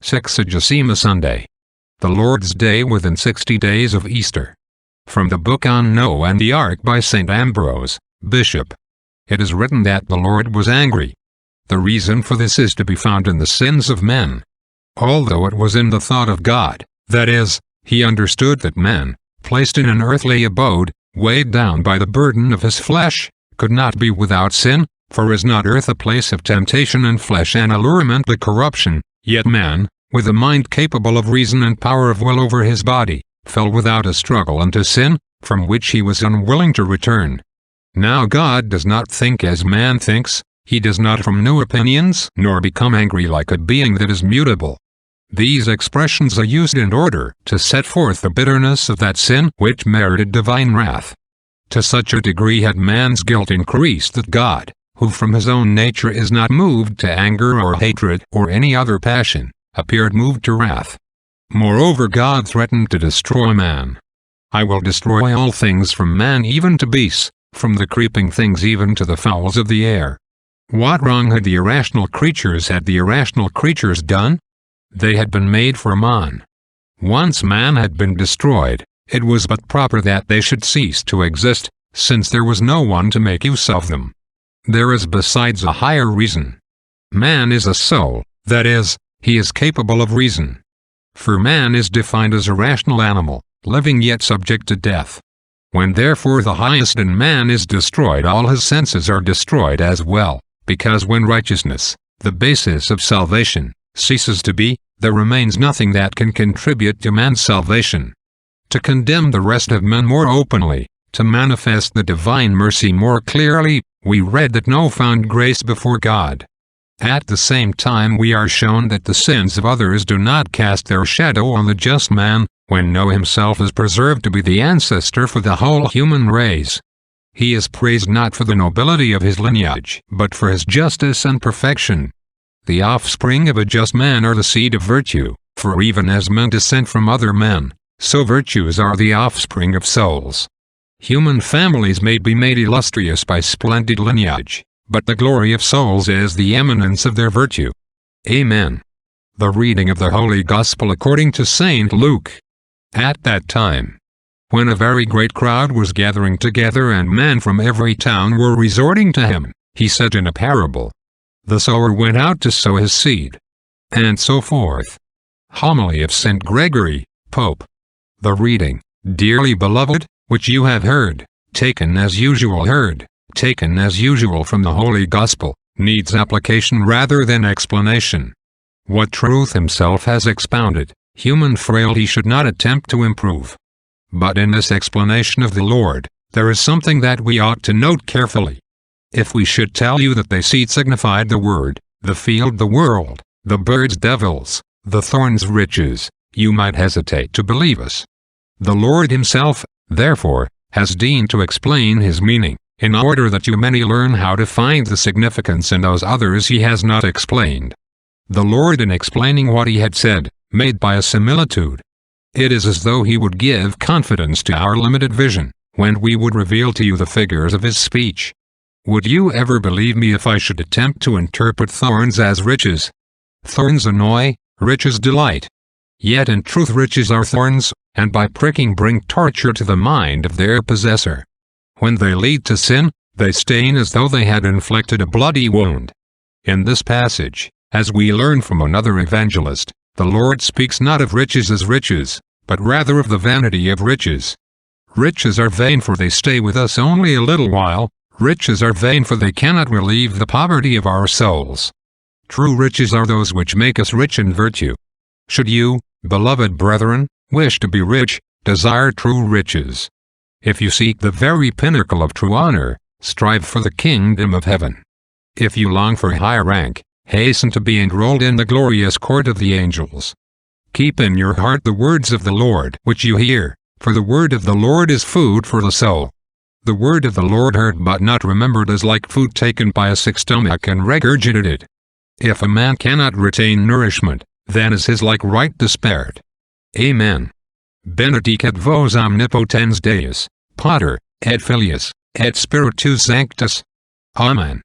Sexagesima Sunday. The Lord's Day within 60 days of Easter. From the book on Noah and the Ark by St. Ambrose, Bishop. It is written that the Lord was angry. The reason for this is to be found in the sins of men. Although it was in the thought of God, that is, he understood that man, placed in an earthly abode, weighed down by the burden of his flesh, could not be without sin, for is not earth a place of temptation and flesh an allurement to corruption? Yet man, with a mind capable of reason and power of will over his body, fell without a struggle into sin, from which he was unwilling to return. Now God does not think as man thinks, he does not form new opinions, nor become angry like a being that is mutable. These expressions are used in order to set forth the bitterness of that sin which merited divine wrath. To such a degree had man's guilt increased that God, who from his own nature is not moved to anger or hatred or any other passion, appeared moved to wrath. Moreover, God threatened to destroy man. I will destroy all things from man even to beasts, from the creeping things even to the fowls of the air. What wrong had the irrational creatures done? They had been made for man. Once man had been destroyed, it was but proper that they should cease to exist, since there was no one to make use of them. There is besides a higher reason. Man is a soul, that is, he is capable of reason. For man is defined as a rational animal, living yet subject to death. When therefore the highest in man is destroyed, all his senses are destroyed as well, because when righteousness, the basis of salvation, ceases to be, there remains nothing that can contribute to man's salvation. To condemn the rest of men more openly, to manifest the divine mercy more clearly, we read that no found grace before God. At the same time we are shown that the sins of others do not cast their shadow on the just man, when Noah himself is preserved to be the ancestor for the whole human race. He is praised not for the nobility of his lineage, but for his justice and perfection. The offspring of a just man are the seed of virtue, for even as men descend from other men, so virtues are the offspring of souls. Human families may be made illustrious by splendid lineage, but the glory of souls is the eminence of their virtue. Amen. The reading of the Holy Gospel according to St. Luke. At that time, when a very great crowd was gathering together and men from every town were resorting to him, he said in a parable, "The sower went out to sow his seed," and so forth. Homily of St. Gregory, Pope. The reading, dearly beloved, which you have heard, taken as usual from the Holy Gospel, needs application rather than explanation. What truth himself has expounded, human frailty should not attempt to improve. But in this explanation of the Lord, there is something that we ought to note carefully. If we should tell you that the seed signified the word, the field the world, the birds devils, the thorns riches, you might hesitate to believe us. The Lord himself, therefore, has deigned to explain his meaning, in order that you may learn how to find the significance in those others he has not explained. The Lord, in explaining what he had said, made by a similitude. It is as though he would give confidence to our limited vision, when we would reveal to you the figures of his speech. Would you ever believe me if I should attempt to interpret thorns as riches? Thorns annoy, riches delight. Yet in truth riches are thorns, and by pricking bring torture to the mind of their possessor. When they lead to sin, they stain as though they had inflicted a bloody wound. In this passage, as we learn from another evangelist, the Lord speaks not of riches as riches, but rather of the vanity of riches. Riches are vain, for they stay with us only a little while. Riches are vain, for they cannot relieve the poverty of our souls. True riches are those which make us rich in virtue. Should you, beloved brethren, wish to be rich, desire true riches. If you seek the very pinnacle of true honor, strive for the kingdom of heaven. If you long for high rank, hasten to be enrolled in the glorious court of the angels. Keep in your heart the words of the Lord which you hear, for the word of the Lord is food for the soul. The word of the Lord heard but not remembered is like food taken by a sick stomach and regurgitated. If a man cannot retain nourishment, then is his like right despaired. Amen. Benedicat vos omnipotens Deus, Pater, et Filius, et Spiritus Sanctus. Amen.